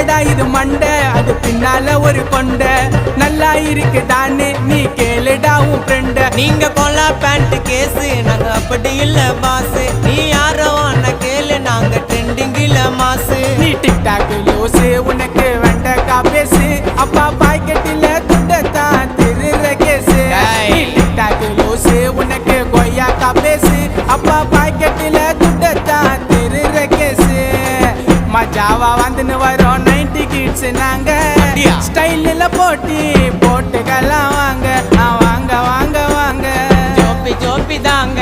என்னடா இது மண்டை அது பின்னால ஒரு கொண்ட நல்லா இருக்கு தானே நீ கேளுடா உன் ஃப்ரெண்ட. நீங்க கொல்லா பேண்ட் கேஸு நாங்க அப்படி இல்ல பாசு. நீ யாரோ அண்ணா கேளு நாங்க ட்ரெண்டிங்கில மாசு. நீ டிக்டாக் லூசு உனக்கு வெண்டக்கா பேசு அப்பா பாக்கெட்டில துண்டத்தான் திருற கேசு. நீ டிக்டாக் லூசு உனக்கு கொய்யாக்கா பேசு அப்பா பாக்கெட்டில துண்டத்தான் திருற கேசு. மஜாவா வந்துன்னு வரோம் 90 கிட்ஸ் நாங்க ஸ்டைல்ல போட்டி போட்டுக்கலாம் வாங்க வாங்க வாங்க வாங்க ஜோப்பி ஜோப்பி தாங்க.